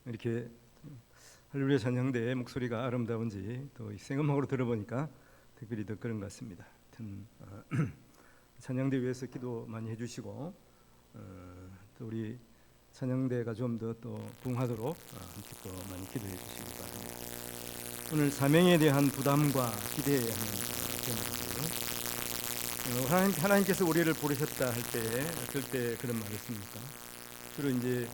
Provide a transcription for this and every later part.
이렇게 할렐루야 찬양대의 목소리가 아름다운지 또 생음악으로 들어보니까 특별히 더 그런 것 같습니다. 찬양대 위해서 기도 많이 해주시고 또 우리 찬양대가 좀 더 또 부흥하도록 함께 또 많이 기도해 주시기 바랍니다. 오늘 사명에 대한 부담과 기대해야 하는 제목인데요. 하나님께서 우리를 부르셨다 할 때 어떨 때 그런 말을 씁니까? 주로 이제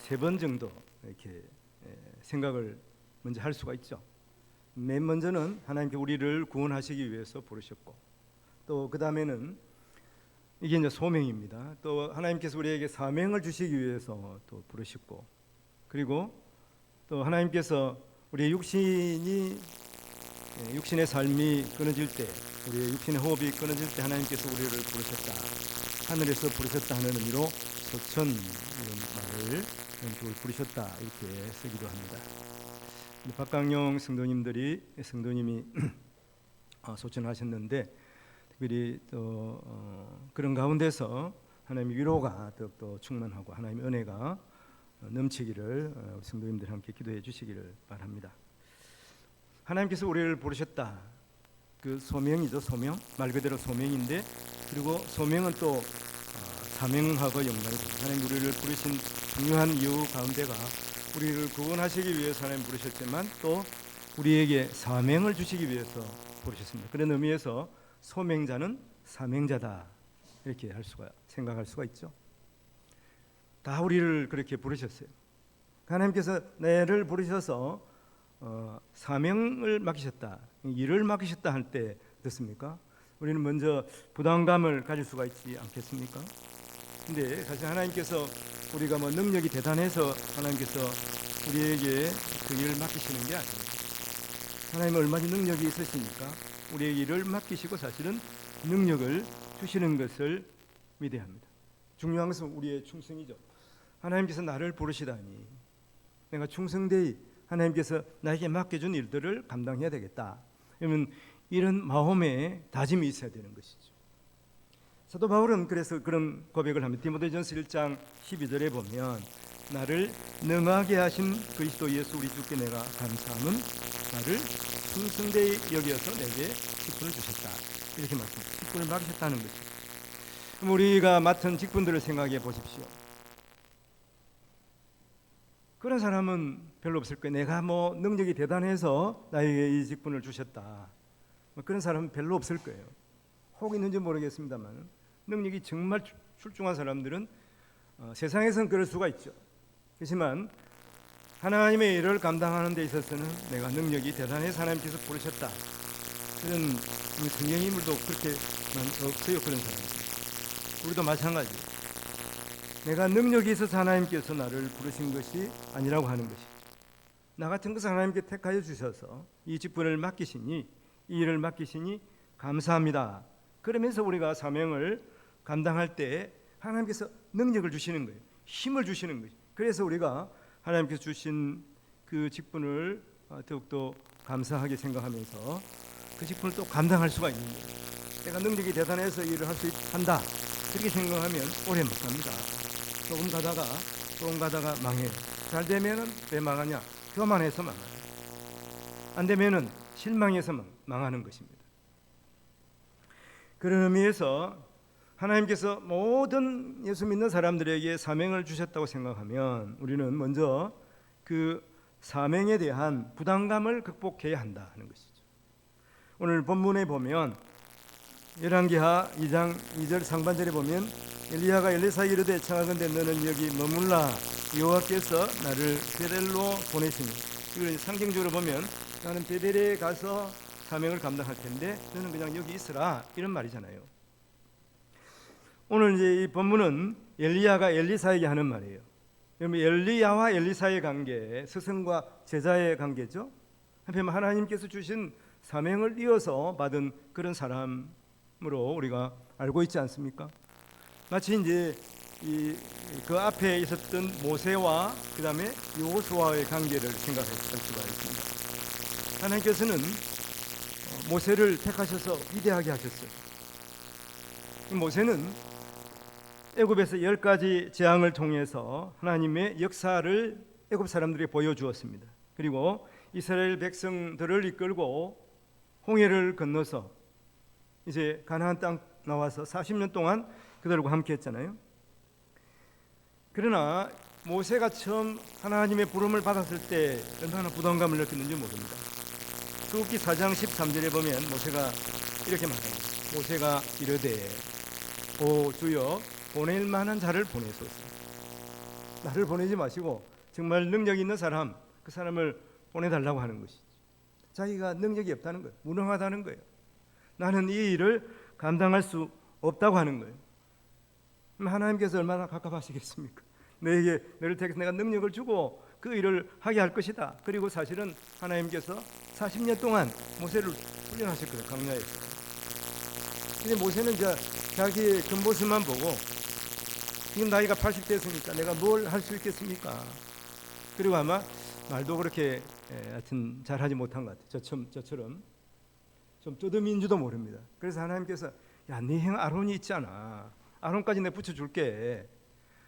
3번 정도 이렇게 생각을 먼저 할 수가 있죠. 맨 먼저는 하나님께 우리를 구원하시기 위해서 부르셨고, 또 그 다음에는 이게 이제 소명입니다. 또 하나님께서 우리에게 사명을 주시기 위해서 또 부르셨고, 그리고 또 하나님께서 우리의 육신의 삶이 끊어질 때, 우리의 육신의 호흡이 끊어질 때 하나님께서 우리를 부르셨다, 하늘에서 부르셨다 하는 의미로 소천 이런 말을 하나님께서 부르셨다 이렇게 쓰기도 합니다. 박강용 성도님이 소천하셨는데 특별히 또 그런 가운데서 하나님의 위로가 더욱더 충만하고 하나님의 은혜가 넘치기를 우리 성도님들 함께 기도해 주시기를 바랍니다. 하나님께서 우리를 부르셨다. 그 소명이죠. 소명. 말 그대로 소명인데, 그리고 소명은 또 사명하고 연관이 됩니다. 하나님 우리를 부르신 중요한 이유 가운데가 우리를 구원하시기 위해서 하나님 부르셨지만 또 우리에게 사명을 주시기 위해서 부르셨습니다. 그런 의미에서 소명자는 사명자다 이렇게 생각할 수가 있죠. 다 우리를 그렇게 부르셨어요. 하나님께서 나를 부르셔서 사명을 맡기셨다, 일을 맡기셨다 할 때 어떻습니까? 우리는 먼저 부담감을 가질 수가 있지 않겠습니까? 근데 사실 하나님께서 우리가 능력이 대단해서 하나님께서 우리에게 그 일을 맡기시는 게 아니에요. 하나님은 얼마나 능력이 있으시니까 우리에게 일을 맡기시고 사실은 능력을 주시는 것을 믿어야 합니다. 중요한 것은 우리의 충성이죠. 하나님께서 나를 부르시다니 내가 충성되이 하나님께서 나에게 맡겨준 일들을 감당해야 되겠다. 그러면 이런 마음의 다짐이 있어야 되는 것이죠. 사도 바울은 그래서 그런 고백을 합니다. 디모데전서 1장 12절에 보면 나를 능하게 하신 그리스도 예수 우리 주께 내가 감사함은 나를 충성되이 여기어서 내게 직분을 주셨다. 이렇게 말씀합니다. 직분을 맡기셨다는 것이죠. 그럼 우리가 맡은 직분들을 생각해 보십시오. 그런 사람은 별로 없을 거예요. 내가 능력이 대단해서 나에게 이 직분을 주셨다. 그런 사람은 별로 없을 거예요. 혹 있는지 모르겠습니다만 능력이 정말 출중한 사람들은 세상에서는 그럴 수가 있죠. 그렇지만 하나님의 일을 감당하는 데 있어서는 내가 능력이 대단해서 하나님께서 부르셨다. 그런 성령 인물도 그렇게 없어요. 그런 사람. 우리도 마찬가지. 내가 능력이 있어서 하나님께서 나를 부르신 것이 아니라고 하는 것이. 나 같은 것을 하나님께 택하여 주셔서 이 직분을 맡기시니, 이 일을 맡기시니 감사합니다. 그러면서 우리가 사명을 감당할 때 하나님께서 능력을 주시는 거예요. 힘을 주시는 거예요. 그래서 우리가 하나님께서 주신 그 직분을 더욱더 감사하게 생각하면서 그 직분을 또 감당할 수가 있는 거예요. 내가 능력이 대단해서 일을 한다. 그렇게 생각하면 오래 못 갑니다. 조금 가다가 망해요. 잘 되면은 왜 망하냐? 교만해서 망해요. 안 되면은 실망해서 망하는 것입니다. 그런 의미에서 하나님께서 모든 예수 믿는 사람들에게 사명을 주셨다고 생각하면 우리는 먼저 그 사명에 대한 부담감을 극복해야 한다 하는 것이죠. 오늘 본문에 보면 열왕기하 2장 2절 상반절에 보면 엘리야가 엘리사에 이르되 청하건대 너는 여기 머물라 여호와께서 나를 베델로 보내시니, 이걸 상징적으로 보면 나는 베델에 가서 사명을 감당할 텐데 너는 그냥 여기 있으라 이런 말이잖아요. 오늘 이제 이 본문은 엘리야가 엘리사에게 하는 말이에요. 그러면 엘리야와 엘리사의 관계, 스승과 제자의 관계죠. 한편 하나님께서 주신 사명을 이어서 받은 그런 사람으로 우리가 알고 있지 않습니까? 마치 이제 그 앞에 있었던 모세와 그 다음에 여호수아의 관계를 생각할 수가 있습니다. 하나님께서는 모세를 택하셔서 위대하게 하셨어요. 모세는 애굽에서 10가지 재앙을 통해서 하나님의 역사를 애굽 사람들이 보여주었습니다. 그리고 이스라엘 백성들을 이끌고 홍해를 건너서 이제 가나안 땅 나와서 40년 동안 그들과 함께 했잖아요. 그러나 모세가 처음 하나님의 부름을 받았을 때 얼마나 부담감을 느꼈는지 모릅니다. 출애굽기 4장 13절에 보면 모세가 이렇게 말합니다. 모세가 이르되 오 주여 보낼 만한 자를 보내소서. 나를 보내지 마시고 정말 능력 있는 사람, 그 사람을 보내달라고 하는 것이죠. 자기가 능력이 없다는 거예요. 무능하다는 거예요. 나는 이 일을 감당할 수 없다고 하는 거예요. 하나님께서 얼마나 갑갑하시겠습니까? 너에게 너를 택해서 내가 능력을 주고 그 일을 하게 할 것이다. 그리고 사실은 하나님께서 40년 동안 모세를 훈련하실 거예요. 광야에서. 근데 모세는 자기의 겉모습만 보고 지금 나이가 80대였으니까 내가 뭘 할 수 있겠습니까? 그리고 아마 말도 그렇게 하여튼 잘하지 못한 것 같아요. 저처럼 좀 뜨듬인 줄도 모릅니다. 그래서 하나님께서 야, 네 형 아론이 있잖아. 아론까지 내가 붙여줄게.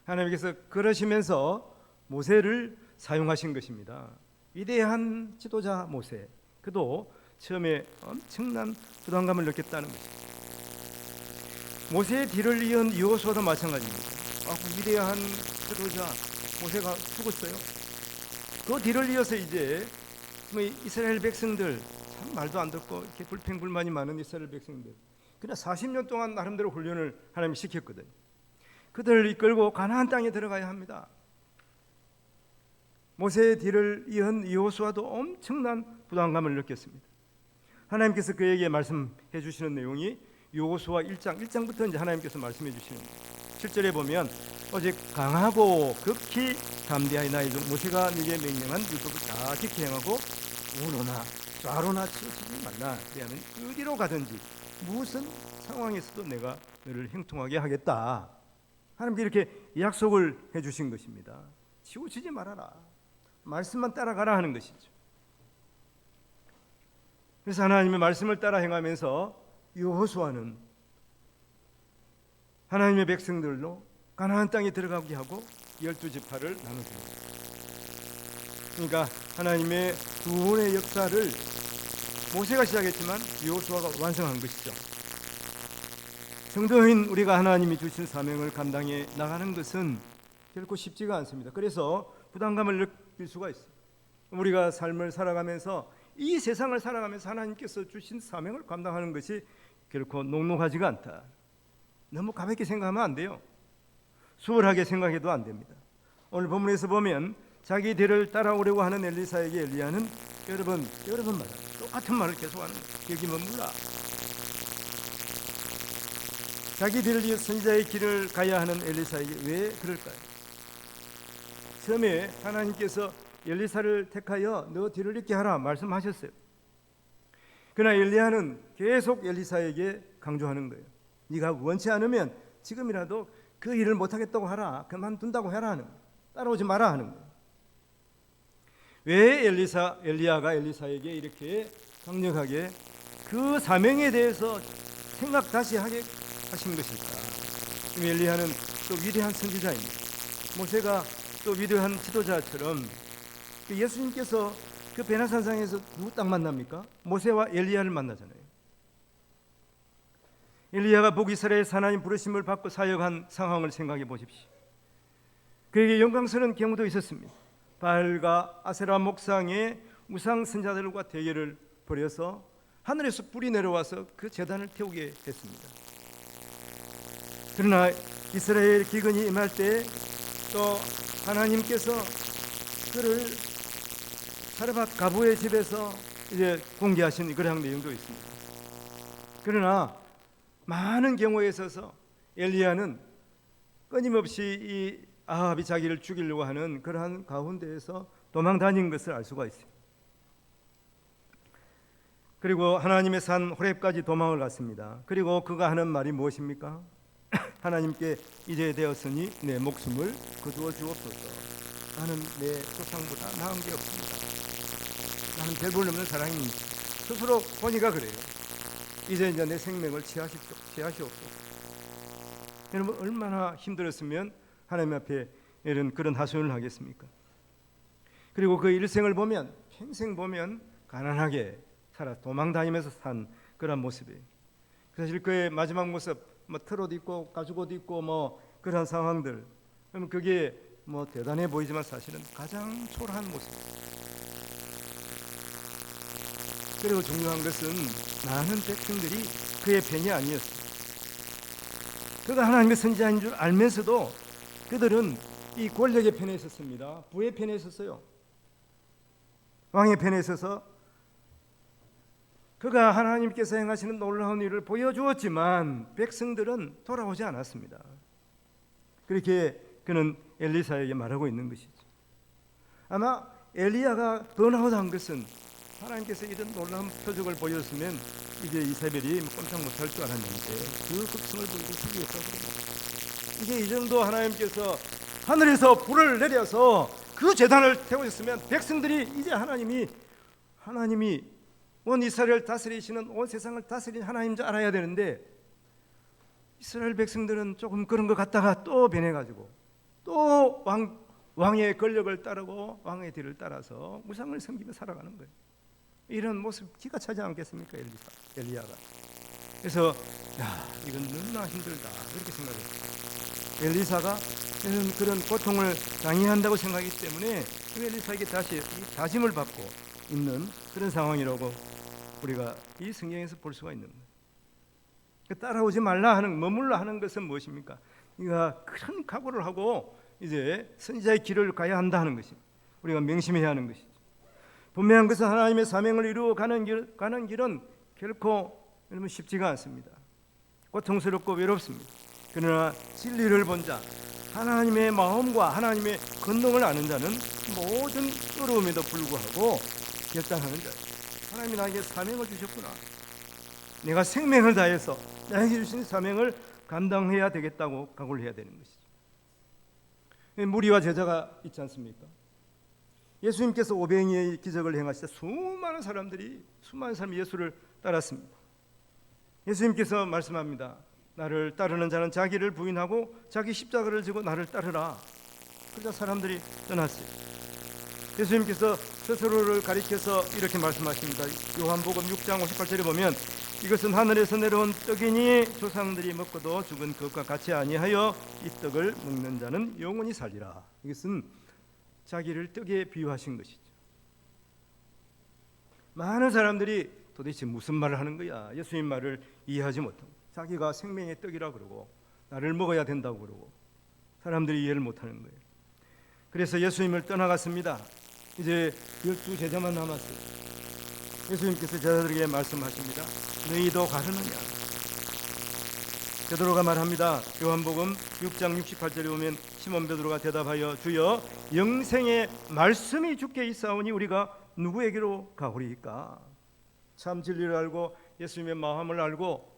하나님께서 그러시면서 모세를 사용하신 것입니다. 위대한 지도자 모세. 그도 처음에 엄청난 부담감을 느꼈다는 것입니다. 모세의 뒤를 이은 여호수아도 마찬가지입니다. 그 위대한 지도자 모세가 죽었어요. 그 뒤를 이어서 이제 이스라엘 백성들, 참 말도 안 듣고 이렇게 불평불만이 많은 이스라엘 백성들, 그러나 40년 동안 나름대로 훈련을 하나님이 시켰거든요. 그들을 이끌고 가나안 땅에 들어가야 합니다. 모세의 뒤를 이은 여호수아도 엄청난 부담감을 느꼈습니다. 하나님께서 그에게 말씀해 주시는 내용이 여호수아 1장부터 이제 하나님께서 말씀해 주시는 거예요. 7절에 보면 오직 강하고 극히 담대하여 중 모세가 네게 명령한 율법을 다 지켜 행하고 우로나 좌로나 치우치지 말라. 그리하면 어디로 가든지 무슨 상황에서도 내가 너를 형통하게 하겠다. 하나님께 이렇게 약속을 해주신 것입니다. 치우치지 말아라. 말씀만 따라가라 하는 것이죠. 그래서 하나님의 말씀을 따라 행하면서 여호수아는 하나님의 백성들로 가나안 땅에 들어가게 하고 12지파를 나눠줍니다. 그러니까 하나님의 구원의 역사를 모세가 시작했지만 여호수아가 완성한 것이죠. 성도인 우리가 하나님이 주신 사명을 감당해 나가는 것은 결코 쉽지가 않습니다. 그래서 부담감을 느낄 수가 있어요. 우리가 삶을 살아가면서 이 세상을 살아가면서 하나님께서 주신 사명을 감당하는 것이 결코 녹록하지가 않다. 너무 가볍게 생각하면 안 돼요. 수월하게 생각해도 안 됩니다. 오늘 본문에서 보면 자기 뒤를 따라오려고 하는 엘리사에게 엘리야는 여러 번마다 똑같은 말을 계속하는 거예요. 여기 머물라. 자기 뒤를 이어 선지자의 길을 가야 하는 엘리사에게 왜 그럴까요? 처음에 하나님께서 엘리사를 택하여 너 뒤를 잇게 하라 말씀하셨어요. 그러나 엘리야는 계속 엘리사에게 강조하는 거예요. 네가 원치 않으면 지금이라도 그 일을 못하겠다고 하라. 그만둔다고 해라 하는 거예요. 따라오지 마라 하는 거예요. 왜 엘리야가 엘리사에게 이렇게 강력하게 그 사명에 대해서 생각 다시 하게 하신 것일까? 엘리야는 또 위대한 선지자입니다. 모세가 또 위대한 지도자처럼 예수님께서 그 베나산상에서 누구 딱 만납니까? 모세와 엘리야를 만나잖아요. 엘리야가 북이스라엘 하나님 부르심을 받고 사역한 상황을 생각해 보십시오. 그에게 영광스러운 경우도 있었습니다. 바알과 아세라 목상의 우상 선자들과 대결을 벌여서 하늘에서 불이 내려와서 그 제단을 태우게 했습니다. 그러나 이스라엘 기근이 임할 때 또 하나님께서 그를 사르밧 가부의 집에서 이제 공개하신 그런 내용도 있습니다. 그러나 많은 경우에 있어서 엘리야는 끊임없이 이 아합이 자기를 죽이려고 하는 그러한 가운데에서 도망 다닌 것을 알 수가 있습니다. 그리고 하나님의 산 호렙까지 도망을 갔습니다. 그리고 그가 하는 말이 무엇입니까? 하나님께 이제 되었으니 내 목숨을 거두어 주옵소서. 나는 내 조상보다 나은 게 없습니다. 나는 별 볼 없는 사랑입니다. 스스로 보니까 그래요. 이제 내 생명을 취하시옵소서. 여러분 얼마나 힘들었으면 하나님 앞에 이런 그런 하소연을 하겠습니까? 그리고 그 일생을 보면 평생 보면 가난하게 살아 도망 다니면서 산 그런 모습이에요. 사실 그의 마지막 모습, 뭐 털옷 입고 가죽옷 입고 뭐 그런 상황들, 그러면 그게 뭐 대단해 보이지만 사실은 가장 초라한 모습. 그리고 중요한 것은 많은 백성들이 그의 편이 아니었어요. 그가 하나님의 선지자인 줄 알면서도 그들은 이 권력의 편에 있었습니다. 부의 편에 있었어요. 왕의 편에 있어서 그가 하나님께서 행하시는 놀라운 일을 보여주었지만 백성들은 돌아오지 않았습니다. 그렇게 그는 엘리사에게 말하고 있는 것이죠. 아마 엘리야가 번아웃한 것은 하나님께서 이런 놀라운 표적을 보여줬으면 이제 이사벨이 꼼짝 못할 줄 알았는데 그 걱정을 부리고 죽이었다고 합니다. 이제 이 정도 하나님께서 하늘에서 불을 내려서 그 제단을 태우셨으면 백성들이 이제 하나님이 온 이스라엘을 다스리시는 온 세상을 다스리는 하나님인 줄 알아야 되는데 이스라엘 백성들은 조금 그런 것 같다가 또 변해가지고 또 왕의 권력을 따르고 왕의 뒤를 따라서 우상을 섬기며 살아가는 거예요. 이런 모습 기가 차지 않겠습니까? 엘리야가. 그래서 이건 너무나 힘들다 이렇게 생각했어요. 엘리사가 그런 고통을 당해한다고 생각하기 때문에 엘리사에게 다시 다짐을 받고 있는 그런 상황이라고 우리가 이 성경에서 볼 수가 있는 거예요. 따라오지 말라 하는, 머물라 하는 것은 무엇입니까? 우리가 큰 각오를 하고 이제 선지자의 길을 가야 한다 하는 것입니다. 우리가 명심해야 하는 것이죠. 분명한 것은 하나님의 사명을 이루어 가는 길은 결코 여러분 쉽지가 않습니다. 고통스럽고 외롭습니다. 그러나 진리를 본 자, 하나님의 마음과 하나님의 권능을 아는 자는 모든 어려움에도 불구하고 결단하는 자예요. 하나님이 나에게 사명을 주셨구나. 내가 생명을 다해서 나에게 주신 사명을 감당해야 되겠다고 각오를 해야 되는 것이죠. 무리와 제자가 있지 않습니까? 예수님께서 오병이의 기적을 행하실 때 수많은 사람이 예수를 따랐습니다. 예수님께서 말씀합니다. 나를 따르는 자는 자기를 부인하고 자기 십자가를 지고 나를 따르라. 그러자 사람들이 떠났어요. 예수님께서 스스로를 가리켜서 이렇게 말씀하십니다. 요한복음 6장 58절에 보면 이것은 하늘에서 내려온 떡이니 조상들이 먹고도 죽은 것과 같이 아니하여 이 떡을 먹는 자는 영원히 살리라. 이것은 자기를 떡에 비유하신 것이죠. 많은 사람들이 도대체 무슨 말을 하는 거야? 예수님 말을 이해하지 못하고 자기가 생명의 떡이라 그러고 나를 먹어야 된다고 그러고 사람들이 이해를 못하는 거예요. 그래서 예수님을 떠나갔습니다. 이제 12제자만 남았어요. 예수님께서 제자들에게 말씀하십니다. 너희도 가르느냐? 베드로가 말합니다. 요한복음 6장 68절에 보면 시몬 베드로가 대답하여 주여 영생의 말씀이 주께 있사오니 우리가 누구에게로 가오리이까? 참 진리를 알고 예수님의 마음을 알고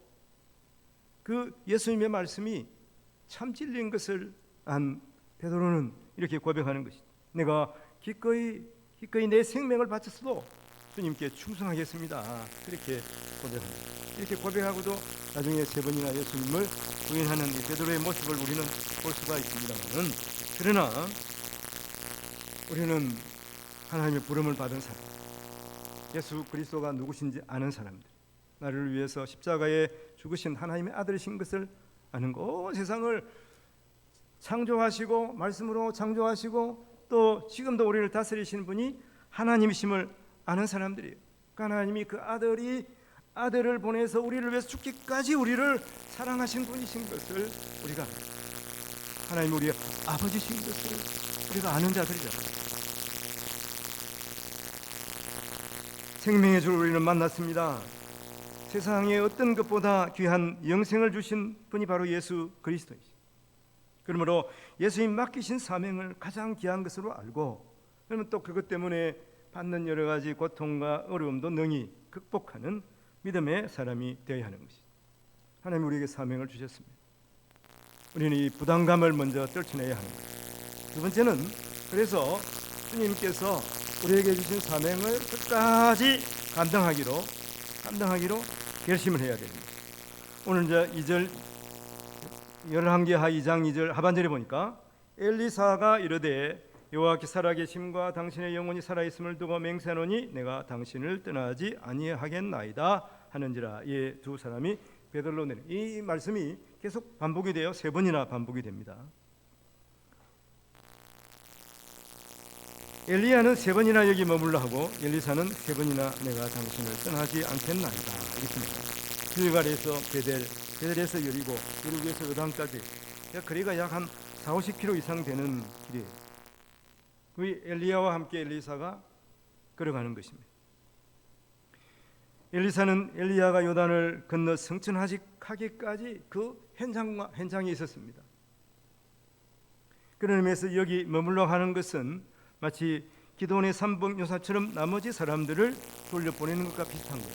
그 예수님의 말씀이 참 진리인 것을 안 베드로는 이렇게 고백하는 것이죠. 내가 기꺼이 내 생명을 바쳤어도 주님께 충성하겠습니다. 그렇게 고백합니다. 이렇게 고백하고도 나중에 3번이나 예수님을 부인하는 이 베드로의 모습을 우리는 볼 수가 있습니다만, 그러나 우리는 하나님의 부름을 받은 사람, 예수 그리스도가 누구신지 아는 사람들, 나를 위해서 십자가에 죽으신 하나님의 아들이신 것을 아는 온 세상을 창조하시고 말씀으로 창조하시고 또 지금도 우리를 다스리시는 분이 하나님이심을 아는 사람들이에요. 하나님이 그 아들을 보내서 우리를 위해서 죽기까지 우리를 사랑하신 분이신 것을 우리가, 하나님이 우리의 아버지신 것을 우리가 아는 자들이죠. 생명의 줄 우리는 만났습니다. 세상에 어떤 것보다 귀한 영생을 주신 분이 바로 예수 그리스도이시죠. 그러므로 예수님 맡기신 사명을 가장 귀한 것으로 알고, 그러면 또 그것 때문에 받는 여러 가지 고통과 어려움도 능히 극복하는 믿음의 사람이 되어야 하는 것이죠. 하나님 우리에게 사명을 주셨습니다. 우리는 이 부담감을 먼저 떨쳐내야 합니다. 두 번째는 그래서 주님께서 우리에게 주신 사명을 끝까지 감당하기로 결심을 해야 됩니다. 오늘 이제 2절 열왕기하 2장 2절 하반절에 보니까 엘리사가 이르되 여호와께 살아계심과 당신의 영혼이 살아있음을 두고 맹세하노니 내가 당신을 떠나지 아니하겠나이다 하는지라. 이 두 사람이 베들로 내려. 이 말씀이 계속 반복이 돼요. 3번이나 반복이 됩니다. 엘리야는 3번이나 여기 머물러 하고 엘리사는 3번이나 내가 당신을 떠나지 않겠나이다 이렇습니다. 길갈에서 베델에서 여리고, 여리고에서 요단까지 거리가 약 한 40-50km 이상 되는 길이에요. 그 엘리야와 함께 엘리사가 걸어가는 것입니다. 엘리사는 엘리야가 요단을 건너 성천하기까지 그 현장에 있었습니다. 그런 의미에서 여기 머물러 하는 것은 마치 기드온의 삼복요사처럼 나머지 사람들을 돌려보내는 것과 비슷한 거예요.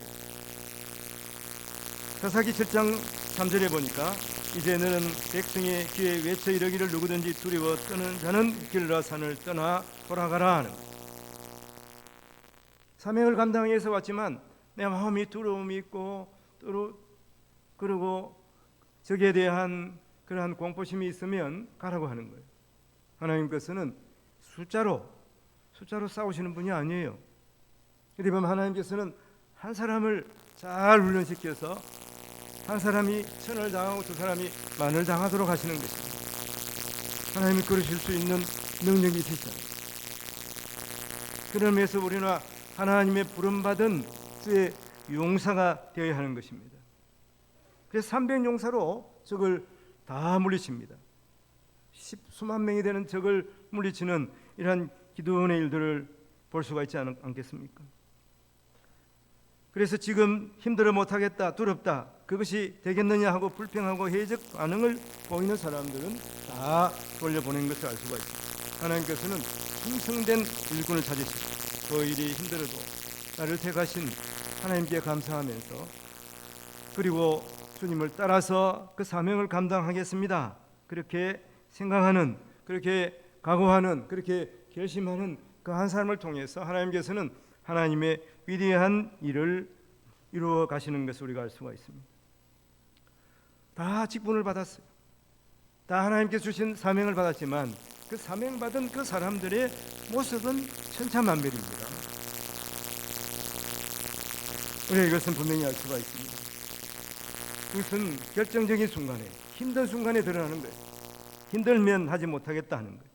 사사기 7장 3절에 보니까 이제 너는 백성의 귀에 외쳐 이르기를 누구든지 두려워 떠는 자는 길라산을 떠나 돌아가라 하는 거예요. 사명을 감당하기 위해서 왔지만 내 마음이 두려움이 있고 그리고 적에 대한 그러한 공포심이 있으면 가라고 하는 거예요. 하나님께서는 숫자로 싸우시는 분이 아니에요. 이렇게 보면 하나님께서는 한 사람을 잘 훈련시켜서 한 사람이 천을 당하고 두 사람이 만을 당하도록 하시는 것입니다. 하나님이 그러실 수 있는 능력이 있으시잖아요. 그런 의미에서 우리는 하나님의 부름받은 주의 용사가 되어야 하는 것입니다. 그래서 300용사로 적을 다 물리칩니다. 수만 명이 되는 적을 물리치는 이러한 기드온의 일들을 볼 수가 있지 않겠습니까? 그래서 지금 힘들어 못하겠다, 두렵다, 그것이 되겠느냐 하고 불평하고 회의적 반응을 보이는 사람들은 다 돌려보낸 것을 알 수가 있습니다. 하나님께서는 충성된 일꾼을 찾으시고 그 일이 힘들어도 나를 택하신 하나님께 감사하면서 그리고 주님을 따라서 그 사명을 감당하겠습니다, 그렇게 생각하는, 그렇게 각오하는, 그렇게 결심하는 그 한 사람을 통해서 하나님께서는 하나님의 위대한 일을 이루어 가시는 것을 우리가 알 수가 있습니다. 다 직분을 받았어요. 다 하나님께서 주신 사명을 받았지만 그 사명받은 그 사람들의 모습은 천차만별입니다. 우리가 이것은 분명히 알 수가 있습니다. 이것은 결정적인 순간에, 힘든 순간에 드러나는 거예요. 힘들면 하지 못하겠다 하는 거예요.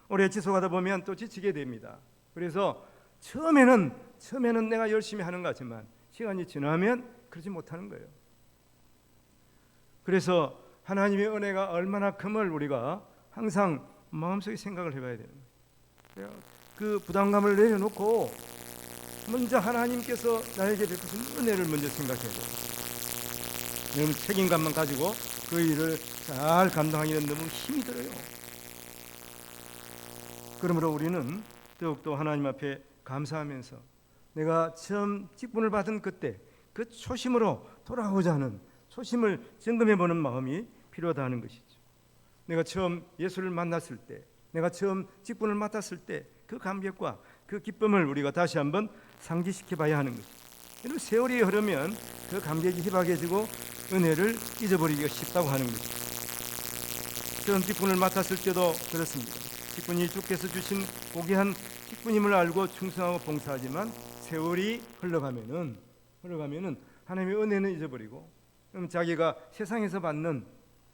오래 지속하다 보면 또 지치게 됩니다. 그래서 처음에는 내가 열심히 하는 것 같지만 시간이 지나면 그러지 못하는 거예요. 그래서 하나님의 은혜가 얼마나 큼을 우리가 항상 마음속에 생각을 해봐야 되는 거예요. 그 부담감을 내려놓고 먼저 하나님께서 나에게 베푸신 은혜를 먼저 생각해야 돼요. 너무 책임감만 가지고 그 일을 잘 감당하기는 너무 힘이 들어요. 그러므로 우리는 더욱더 하나님 앞에 감사하면서 내가 처음 직분을 받은 그때 그 초심으로 돌아오자 하는, 초심을 점검해보는 마음이 필요하다 하는 것이죠. 내가 처음 예수를 만났을 때, 내가 처음 직분을 맡았을 때 그 감격과 그 기쁨을 우리가 다시 한번 상기시켜 봐야 하는 것이죠. 이런 세월이 흐르면 그 감격이 희박해지고 은혜를 잊어버리기가 쉽다고 하는 것이죠. 처음 직분을 맡았을 때도 그렇습니다. 직분이 주께서 주신 고귀한 직분임을 알고 충성하고 봉사하지만 세월이 흘러가면은 하나님의 은혜는 잊어버리고 그럼 자기가 세상에서 받는,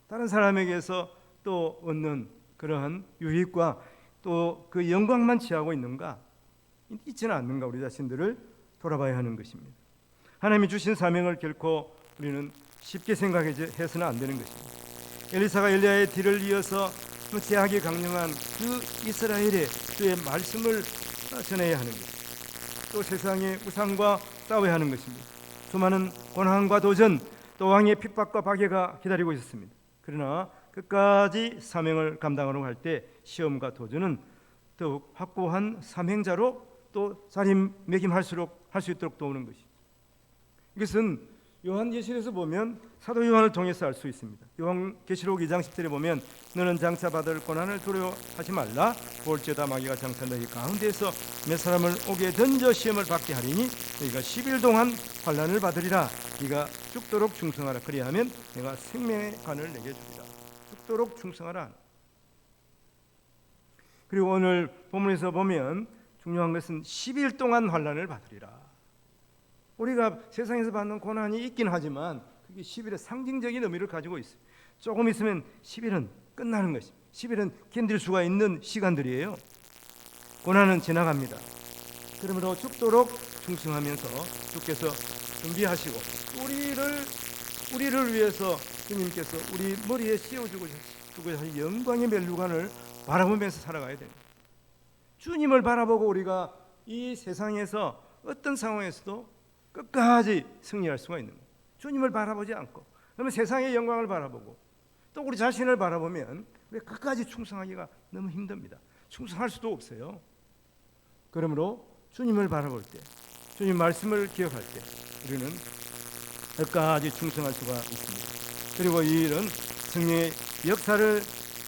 다른 사람에게서 또 얻는 그러한 유익과 또 그 영광만 취하고 있는가, 있지는 않는가, 우리 자신들을 돌아봐야 하는 것입니다. 하나님이 주신 사명을 결코 우리는 쉽게 생각해서는 안 되는 것입니다. 엘리사가 엘리야의 뒤를 이어서 제약이 강력한 그 이스라엘의 주의 말씀을 전해야 하는 것, 또 세상의 우상과 싸워야 하는 것입니다. 수많은 고난과 도전, 또 왕의 핍박과 박해가 기다리고 있었습니다. 그러나 끝까지 사명을 감당하려고 할 때 시험과 도전은 더욱 확고한 사명자로 또 자리매김할수록 할 수 있도록 도우는 것이죠. 이것은 요한계시록에서 보면 사도 요한을 통해서 알 수 있습니다. 요한계시록 2장 10절에 보면 너는 장차 받을 고난을 두려워하지 말라. 볼지어다 마귀가 장차 너희 가운데에서 몇 사람을 옥에 던져 시험을 받게 하리니 너희가 10일 동안 환난을 받으리라. 네가 죽도록 충성하라. 그리하면 내가 생명의 관을 내게 주리라. 죽도록 충성하라. 그리고 오늘 본문에서 보면 중요한 것은 10일 동안 환난을 받으리라. 우리가 세상에서 받는 고난이 있긴 하지만 그게 10일의 상징적인 의미를 가지고 있어요. 조금 있으면 10일은 끝나는 것입니다. 10일은 견딜 수가 있는 시간들이에요. 고난은 지나갑니다. 그러므로 죽도록 충성하면서 주께서 준비하시고 우리를 위해서 주님께서 우리 머리에 씌워주고 하신 영광의 면류관을 바라보면서 살아가야 됩니다. 주님을 바라보고 우리가 이 세상에서 어떤 상황에서도 끝까지 승리할 수가 있는 거예요. 주님을 바라보지 않고 그러면 세상의 영광을 바라보고 또 우리 자신을 바라보면 끝까지 충성하기가 너무 힘듭니다. 충성할 수도 없어요. 그러므로 주님을 바라볼 때, 주님 말씀을 기억할 때 우리는 끝까지 충성할 수가 있습니다. 그리고 이 일은 성령의 역사를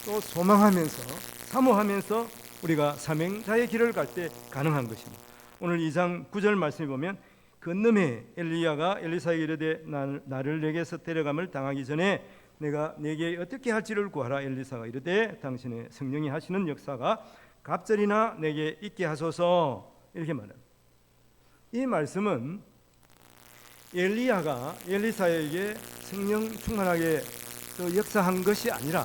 또 소망하면서 사모하면서 우리가 사명자의 길을 갈 때 가능한 것입니다. 오늘 2장 9절 말씀에 보면 건너에 엘리야가 엘리사에게 이르되 나를 내게서 데려감을 당하기 전에 내가 내게 어떻게 할지를 구하라. 엘리사가 이르되 당신의 성령이 하시는 역사가 갑절이나 내게 있게 하소서. 이렇게 말합니다. 이 말씀은 엘리야가 엘리사에게 성령 충만하게 또 역사한 것이 아니라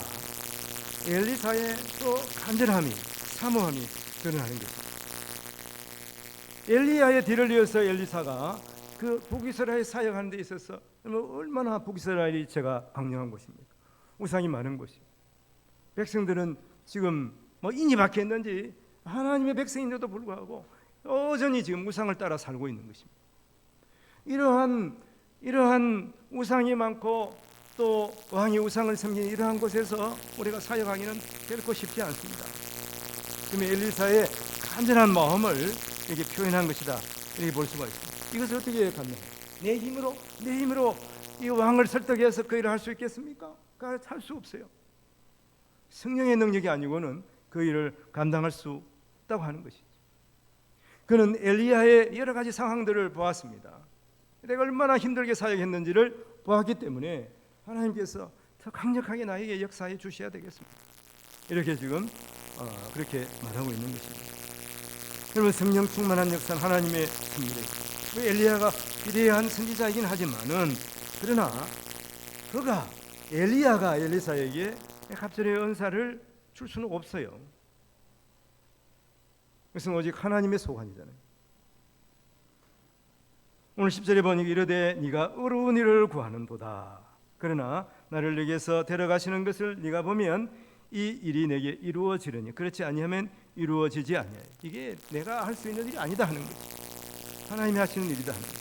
엘리사의 또 간절함이 사모함이 드러나는 것입니다. 엘리야의 뒤를 이어서 엘리사가 그 북이스라엘 사역하는 데 있어서 얼마나 북이스라엘이 제가 강력한 곳입니까? 우상이 많은 곳이. 백성들은 지금 인이 박혔는지 하나님의 백성인데도 불구하고 여전히 지금 우상을 따라 살고 있는 것입니다. 이러한 우상이 많고 또 왕이 우상을 섬기는 이러한 곳에서 우리가 사역하기는 결코 쉽지 않습니다. 그러면 엘리사의 간절한 마음을 이렇게 표현한 것이다 이렇게 볼 수가 있습니다. 이것을 어떻게 감당해요? 내 힘으로 이 왕을 설득해서 그 일을 할 수 있겠습니까? 할 수 없어요. 성령의 능력이 아니고는 그 일을 감당할 수 없다고 하는 것이죠. 그는 엘리야의 여러 가지 상황들을 보았습니다. 내가 얼마나 힘들게 사역했는지를 보았기 때문에 하나님께서 더 강력하게 나에게 역사해 주셔야 되겠습니다. 이렇게 지금 그렇게 말하고 있는 것입니다. 여러분, 성령 충만한 역사는 하나님의 섭리입니다. 엘리야가 위대한 선지자이긴 하지만은 그러나 엘리야가 엘리사에게 갑절의 은사를 줄 수는 없어요. 그것은 오직 하나님의 소관이잖아요. 오늘 10절에 보니 이르되 네가 어려운 일을 구하는도다. 그러나 나를 내게서 데려가시는 것을 네가 보면 이 일이 내게 이루어지려니 그렇지 아니하면 이루어지지 아니하여. 이게 내가 할 수 있는 일이 아니다 하는 거죠. 하나님이 하시는 일이다 하는 거죠.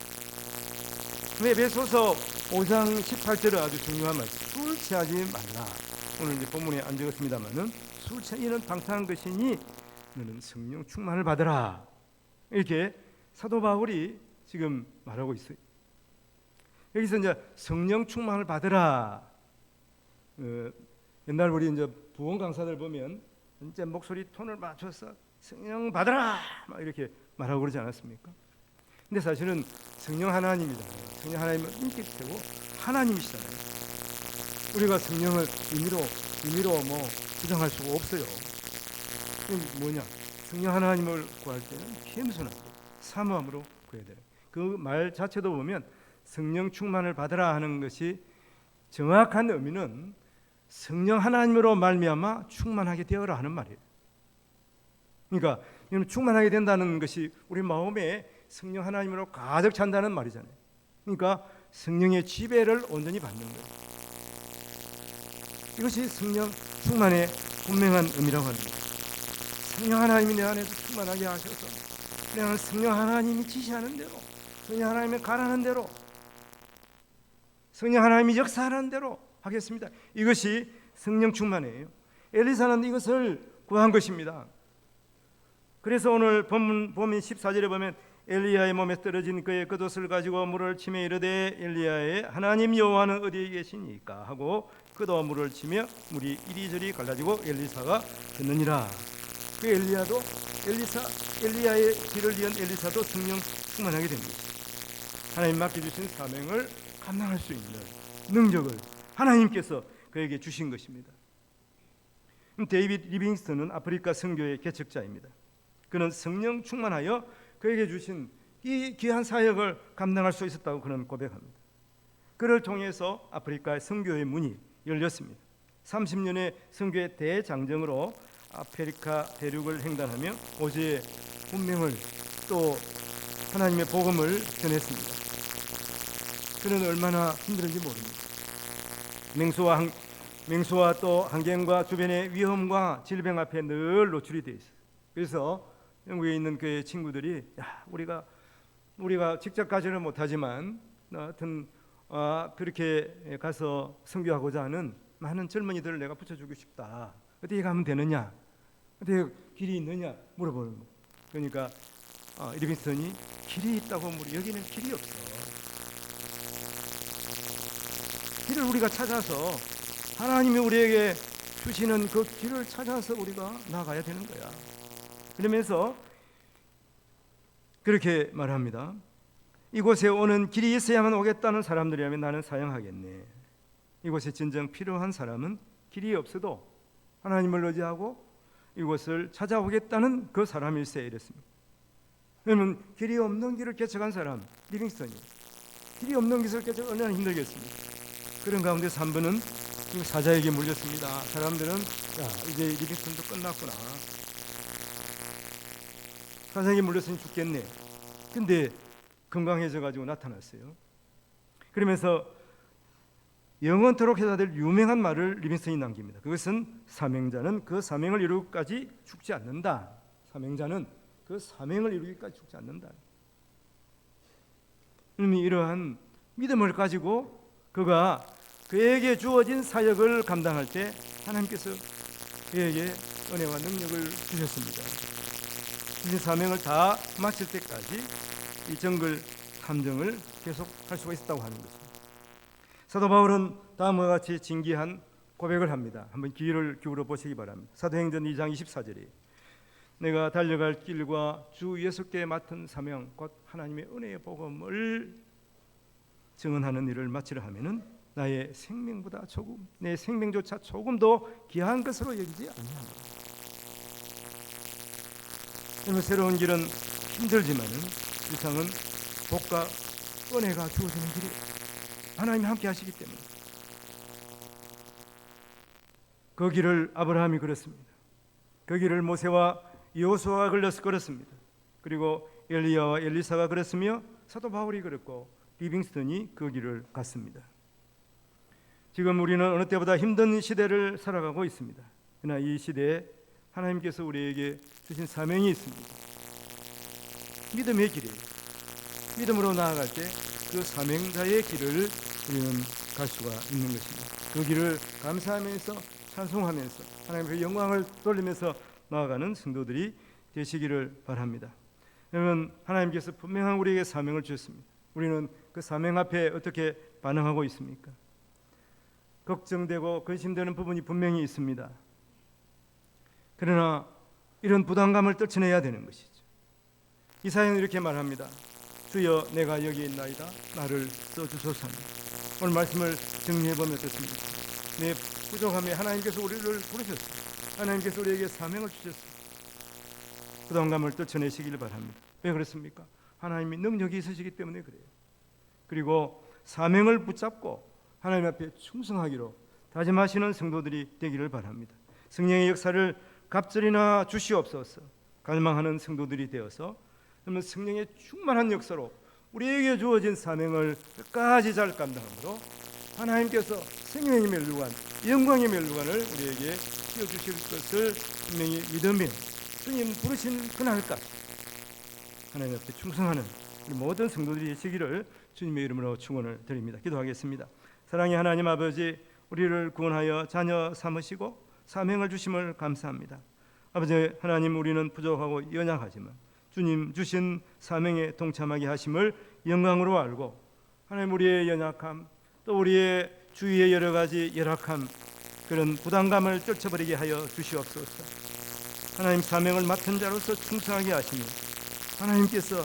에베소서 5장 18절은 아주 중요한 말씀. 술 취하지 말라. 오늘 이제 본문에 안 적었습니다만은 술 취하는 방탕한 것이니 너는 성령 충만을 받으라. 이렇게 사도 바울이 지금 말하고 있어요. 여기서 이제 성령 충만을 받으라. 옛날 우리 이제 부원 강사들 보면 이제 목소리 톤을 맞춰서 성령 받으라 막 이렇게 말하고 그러지 않았습니까? 근데 사실은 성령 하나님이잖아요. 성령 하나님은 인격체고 하나님이시잖아요. 우리가 성령을 임의로 부정할 수가 없어요. 그게 뭐냐? 성령 하나님을 구할 때는 겸손하게 사모함으로 구해야 돼요. 그 말 자체도 보면 성령 충만을 받으라 하는 것이 정확한 의미는 성령 하나님으로 말미암아 충만하게 되어라 하는 말이에요. 그러니까 충만하게 된다는 것이 우리 마음에 성령 하나님으로 가득 찬다는 말이잖아요. 그러니까 성령의 지배를 온전히 받는 거예요. 이것이 성령 충만의 분명한 의미라고 하는 거예요. 성령 하나님이 내 안에서 충만하게 하셔서 내가 성령 하나님이 지시하는 대로, 성령 하나님이 가라는 대로, 성령 하나님이 역사하는 대로 하겠습니다. 이것이 성령 충만이에요. 엘리사는 이것을 구한 것입니다. 그래서 오늘 본문 14절에 보면 엘리야의 몸에 떨어진 그의 겉옷을 가지고 물을 치며 이르되 엘리야의 하나님 여호와는 어디에 계시니까 하고 겉옷 물을 치며 물이 이리저리 갈라지고 엘리사가 듣느니라. 그 엘리야의 길을 이은 엘리사도 성령 충만하게 됩니다. 하나님 맡겨주신 사명을 감당할 수 있는 능력을 하나님께서 그에게 주신 것입니다. 데이빗 리빙스턴은 아프리카 선교의 개척자입니다. 그는 성령 충만하여 그에게 주신 이 귀한 사역을 감당할 수 있었다고 그는 고백합니다. 그를 통해서 아프리카의 선교의 문이 열렸습니다. 30년의 선교의 대장정으로 아프리카 대륙을 횡단하며 오즈의 운명을 또 하나님의 복음을 전했습니다. 그는 얼마나 힘들었는지 모릅니다. 맹수와 또 환경과 주변의 위험과 질병 앞에 늘 노출이 되어 있어요. 그래서 영국에 있는 그의 친구들이 우리가 직접 가지는 못하지만 하여튼 그렇게 가서 선교하고자 하는 많은 젊은이들을 내가 붙여주고 싶다. 어떻게 가면 되느냐? 어떻게 길이 있느냐? 물어보는 거. 그러니까 리빙스턴이 길이 있다고 여기는 길이 없어. 길을 우리가 찾아서 하나님이 우리에게 주시는 그 길을 찾아서 우리가 나가야 되는 거야. 그러면서 그렇게 말합니다. 이곳에 오는 길이 있어야만 오겠다는 사람들이라면 나는 사양하겠네. 이곳에 진정 필요한 사람은 길이 없어도 하나님을 의지하고 이곳을 찾아오겠다는 그 사람일세 이랬습니다. 그러면 길이 없는 길을 개척한 사람 리빙스턴이 길이 없는 길을 개척 얼마나 힘들겠습니까? 그런 가운데서 한 분은 사자에게 물렸습니다. 사람들은 이제 리빙스턴도 끝났구나. 사자에게 물렸으니 죽겠네. 근데 건강해져 가지고 나타났어요. 그러면서 영원토록 해야 될 유명한 말을 리빙스턴이 남깁니다. 그것은 사명자는 그 사명을 이루기까지 죽지 않는다. 사명자는 그 사명을 이루기까지 죽지 않는다. 이러한 믿음을 가지고 그가 그에게 주어진 사역을 감당할 때 하나님께서 그에게 은혜와 능력을 주셨습니다. 주신 사명을 다 마칠 때까지 이 정글 탐정을 계속할 수가 있었다고 하는 것입니다. 사도 바울은 다음과 같이 진기한 고백을 합니다. 한번 귀를 기울여 보시기 바랍니다. 사도행전 2장 24절에 내가 달려갈 길과 주 예수께 맡은 사명 곧 하나님의 은혜의 복음을 증언하는 일을 마치려 하면은 나의 생명보다 조금 내 생명조차 조금도 귀한 것으로 여기지 아니하노라. 그러면 새로운 길은 힘들지만은 세상은 복과 은혜가 주어지는 길이 하나님이 함께 하시기 때문에 그 길을 아브라함이 걸었습니다. 그 길을 모세와 여호수아가 걸었습니다. 그리고 엘리야와 엘리사가 걸었으며 사도 바울이 걸었고 리빙스턴이 그 길을 갔습니다. 지금 우리는 어느 때보다 힘든 시대를 살아가고 있습니다. 그러나 이 시대에 하나님께서 우리에게 주신 사명이 있습니다. 믿음의 길이에요. 믿음으로 나아갈 때 그 사명자의 길을 우리는 갈 수가 있는 것입니다. 그 길을 감사하면서 찬송하면서 하나님의 영광을 돌리면서 나아가는 성도들이 되시기를 바랍니다. 여러분, 하나님께서 분명한 우리에게 사명을 주셨습니다. 우리는 그 사명 앞에 어떻게 반응하고 있습니까? 걱정되고 근심되는 부분이 분명히 있습니다. 그러나 이런 부담감을 떨쳐내야 되는 것이죠. 이사야는 이렇게 말합니다. 주여 내가 여기 있나이다. 나를 써주소서. 오늘 말씀을 정리해보면 어떻습니까? 내 부족함에 하나님께서 우리를 부르셨습니다. 하나님께서 우리에게 사명을 주셨습니다. 부담감을 떨쳐내시길 바랍니다. 왜 그렇습니까? 하나님이 능력이 있으시기 때문에 그래요. 그리고 사명을 붙잡고 하나님 앞에 충성하기로 다짐하시는 성도들이 되기를 바랍니다. 성령의 역사를 갑절이나 주시옵소서. 갈망하는 성도들이 되어서 그러면 성령의 충만한 역사로 우리에게 주어진 사명을 끝까지 잘 감당함으로 하나님께서 생명의 멸류관, 영광의 멸류관을 우리에게 씌워주실 것을 분명히 믿으며 주님 부르신 그날까지 하나님 앞에 충성하는 우리 모든 성도들이 되시기를 주님의 이름으로 축원을 드립니다. 기도하겠습니다. 사랑의 하나님 아버지, 우리를 구원하여 자녀 삼으시고 사명을 주심을 감사합니다. 아버지 하나님, 우리는 부족하고 연약하지만 주님 주신 사명에 동참하게 하심을 영광으로 알고 하나님 우리의 연약함 또 우리의 주위의 여러 가지 열악함 그런 부담감을 떨쳐버리게 하여 주시옵소서. 하나님 사명을 맡은 자로서 충성하게 하시며 하나님께서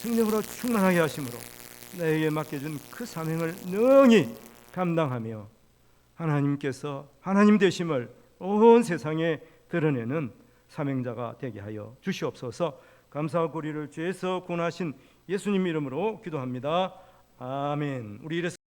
성령으로 충만하게 하심으로 나에게 맡겨준 그 사명을 능히 감당하며 하나님께서 하나님 되심을 온 세상에 드러내는 사명자가 되게 하여 주시옵소서. 감사와 고리를 주에서 구원하신 예수님 이름으로 기도합니다. 아멘. 우리